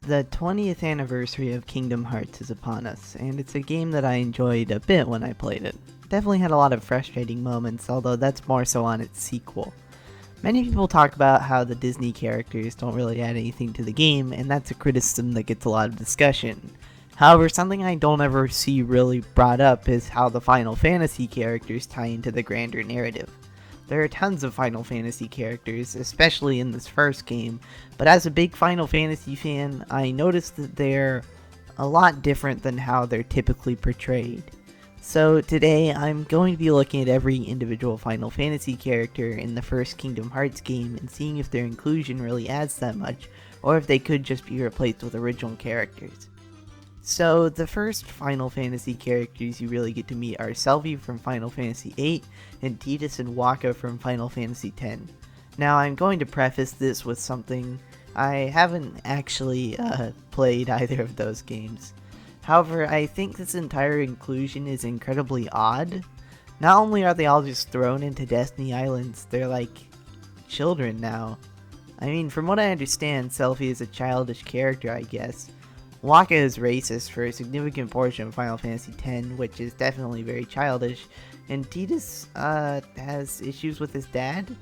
The 20th anniversary of Kingdom Hearts is upon us, and it's a game that I enjoyed a bit when I played it. Definitely had a lot of frustrating moments, although that's more so on its sequel. Many people talk about how the Disney characters don't really add anything to the game, and that's a criticism that gets a lot of discussion. However, something I don't ever see really brought up is how the Final Fantasy characters tie into the grander narrative. There are tons of Final Fantasy characters, especially in this first game, but as a big Final Fantasy fan, I noticed that they're a lot different than how they're typically portrayed. So today, I'm going to be looking at every individual Final Fantasy character in the first Kingdom Hearts game and seeing if their inclusion really adds that much, or if they could just be replaced with original characters. So, the first Final Fantasy characters you really get to meet are Selphie from Final Fantasy VIII, and Tidus and Wakka from Final Fantasy X. Now, I'm going to preface this with something. I haven't actually played either of those games. However, I think this entire inclusion is incredibly odd. Not only are they all just thrown into Destiny Islands, they're like children now. I mean, from what I understand, Selphie is a childish character, I guess. Wakka is racist for a significant portion of Final Fantasy X, which is definitely very childish, and Tidus has issues with his dad?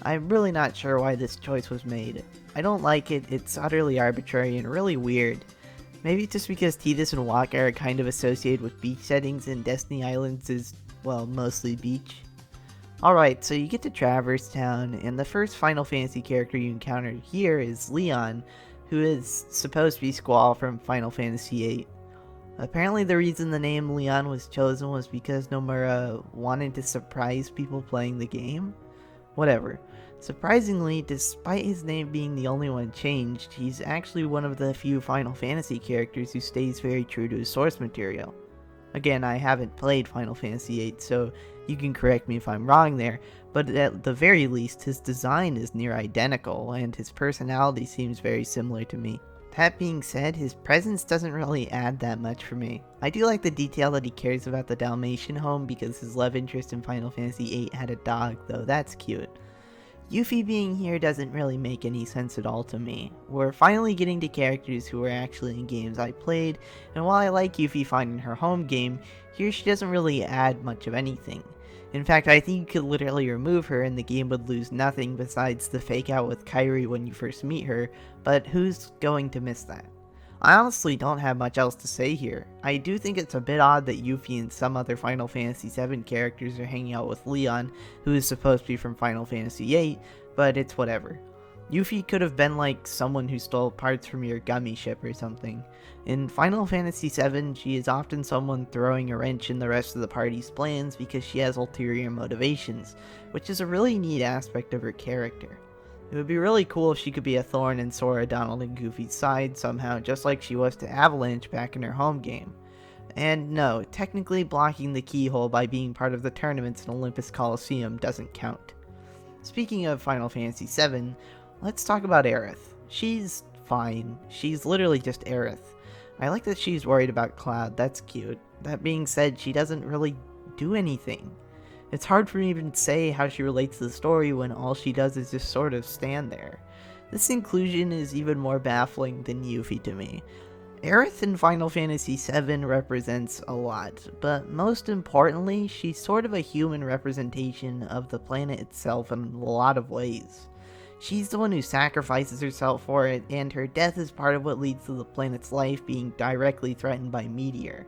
I'm really not sure why this choice was made. I don't like it, it's utterly arbitrary and really weird. Maybe it's just because Tidus and Wakka are kind of associated with beach settings and Destiny Islands is, well, mostly beach. Alright, so you get to Traverse Town, and the first Final Fantasy character you encounter here is Leon, who is supposed to be Squall from Final Fantasy VIII. Apparently the reason the name Leon was chosen was because Nomura wanted to surprise people playing the game? Whatever. Surprisingly, despite his name being the only one changed, he's actually one of the few Final Fantasy characters who stays very true to his source material. Again, I haven't played Final Fantasy VIII, so you can correct me if I'm wrong there, but at the very least, his design is near identical, and his personality seems very similar to me. That being said, his presence doesn't really add that much for me. I do like the detail that he cares about the Dalmatian home because his love interest in Final Fantasy VIII had a dog, though that's cute. Yuffie being here doesn't really make any sense at all to me. We're finally getting to characters who are actually in games I played, and while I like Yuffie finding her home game, here she doesn't really add much of anything. In fact, I think you could literally remove her and the game would lose nothing besides the fake out with Kairi when you first meet her, but who's going to miss that? I honestly don't have much else to say here. I do think it's a bit odd that Yuffie and some other Final Fantasy VII characters are hanging out with Leon, who is supposed to be from Final Fantasy VIII, but it's whatever. Yuffie could have been like someone who stole parts from your gummy ship or something. In Final Fantasy VII, she is often someone throwing a wrench in the rest of the party's plans because she has ulterior motivations, which is a really neat aspect of her character. It would be really cool if she could be a thorn in Sora, Donald, and Goofy's side somehow, just like she was to Avalanche back in her home game. And no, technically blocking the keyhole by being part of the tournaments in Olympus Coliseum doesn't count. Speaking of Final Fantasy VII, let's talk about Erith. She's fine. She's literally just Erith. I like that she's worried about Cloud, that's cute. That being said, she doesn't really do anything. It's hard for me to even say how she relates to the story when all she does is just sort of stand there. This inclusion is even more baffling than Yuffie to me. Erith in Final Fantasy VII represents a lot, but most importantly, she's sort of a human representation of the planet itself in a lot of ways. She's the one who sacrifices herself for it, and her death is part of what leads to the planet's life being directly threatened by Meteor.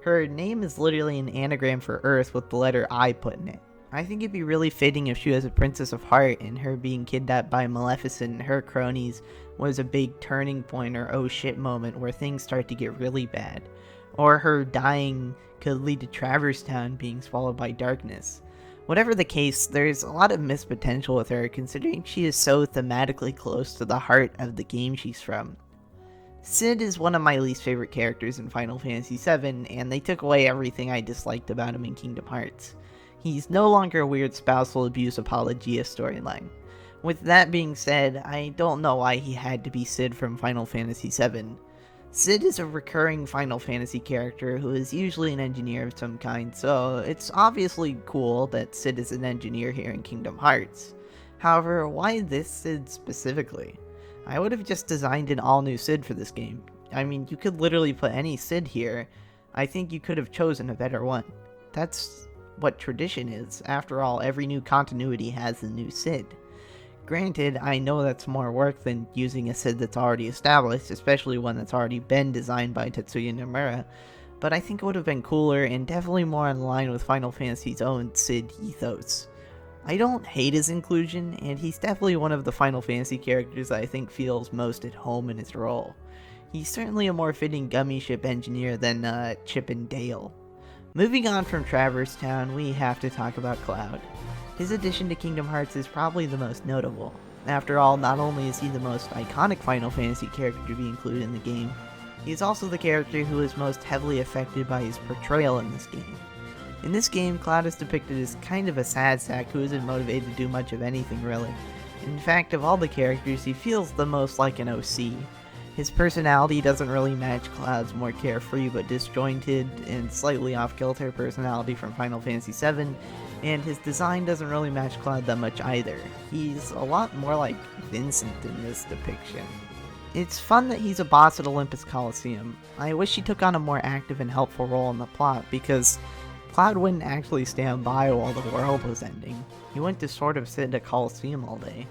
Her name is literally an anagram for Earth with the letter I put in it. I think it'd be really fitting if she was a Princess of Heart and her being kidnapped by Maleficent and her cronies was a big turning point or oh shit moment where things start to get really bad. Or her dying could lead to Traverse Town being swallowed by darkness. Whatever the case, there's a lot of missed potential with her considering she is so thematically close to the heart of the game she's from. Cid is one of my least favorite characters in Final Fantasy VII, and they took away everything I disliked about him in Kingdom Hearts. He's no longer a weird spousal abuse apologia storyline. With that being said, I don't know why he had to be Cid from Final Fantasy VII. Cid is a recurring Final Fantasy character who is usually an engineer of some kind, so it's obviously cool that Cid is an engineer here in Kingdom Hearts. However, why this Cid specifically? I would have just designed an all-new Cid for this game. I mean, you could literally put any Cid here. I think you could have chosen a better one. That's what tradition is. After all, every new continuity has a new Cid. Granted, I know that's more work than using a Cid that's already established, especially one that's already been designed by Tetsuya Nomura, but I think it would have been cooler and definitely more in line with Final Fantasy's own Cid ethos. I don't hate his inclusion, and he's definitely one of the Final Fantasy characters I think feels most at home in his role. He's certainly a more fitting gummy ship engineer than Chip and Dale. Moving on from Traverse Town, we have to talk about Cloud. His addition to Kingdom Hearts is probably the most notable. After all, not only is he the most iconic Final Fantasy character to be included in the game, he is also the character who is most heavily affected by his portrayal in this game. In this game, Cloud is depicted as kind of a sad sack who isn't motivated to do much of anything really. In fact, of all the characters, he feels the most like an OC. His personality doesn't really match Cloud's more carefree but disjointed and slightly off-kilter personality from Final Fantasy VII, and his design doesn't really match Cloud that much either. He's a lot more like Vincent in this depiction. It's fun that he's a boss at Olympus Coliseum. I wish he took on a more active and helpful role in the plot, because Cloud wouldn't actually stand by while the world was ending. He went to sort of sit at a Coliseum all day.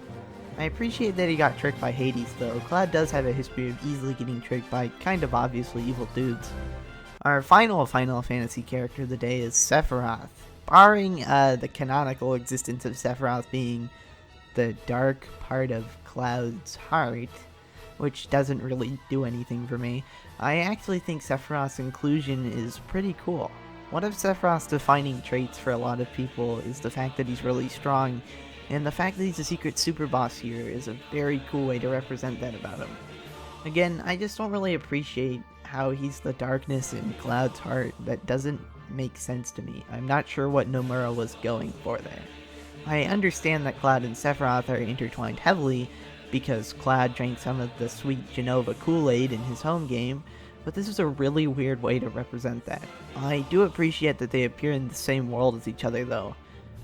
I appreciate that he got tricked by Hades though. Cloud does have a history of easily getting tricked by kind of obviously evil dudes. Our final Final Fantasy character of the day is Sephiroth. Barring the canonical existence of Sephiroth being the dark part of Cloud's heart, which doesn't really do anything for me, I actually think Sephiroth's inclusion is pretty cool. One of Sephiroth's defining traits for a lot of people is the fact that he's really strong, and the fact that he's a secret super boss here is a very cool way to represent that about him. Again, I just don't really appreciate how he's the darkness in Cloud's heart. That doesn't make sense to me. I'm not sure what Nomura was going for there. I understand that Cloud and Sephiroth are intertwined heavily, because Cloud drank some of the sweet Genova Kool-Aid in his home game, but this is a really weird way to represent that. I do appreciate that they appear in the same world as each other though.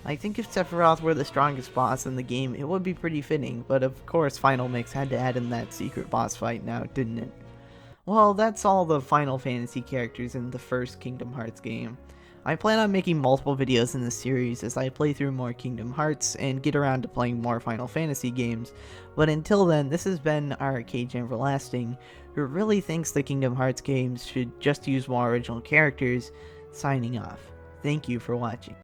I think if Sephiroth were the strongest boss in the game, it would be pretty fitting, but of course Final Mix had to add in that secret boss fight now, didn't it? Well, that's all the Final Fantasy characters in the first Kingdom Hearts game. I plan on making multiple videos in this series as I play through more Kingdom Hearts and get around to playing more Final Fantasy games, but until then, this has been Arcade Everlasting, who really thinks the Kingdom Hearts games should just use more original characters, signing off. Thank you for watching.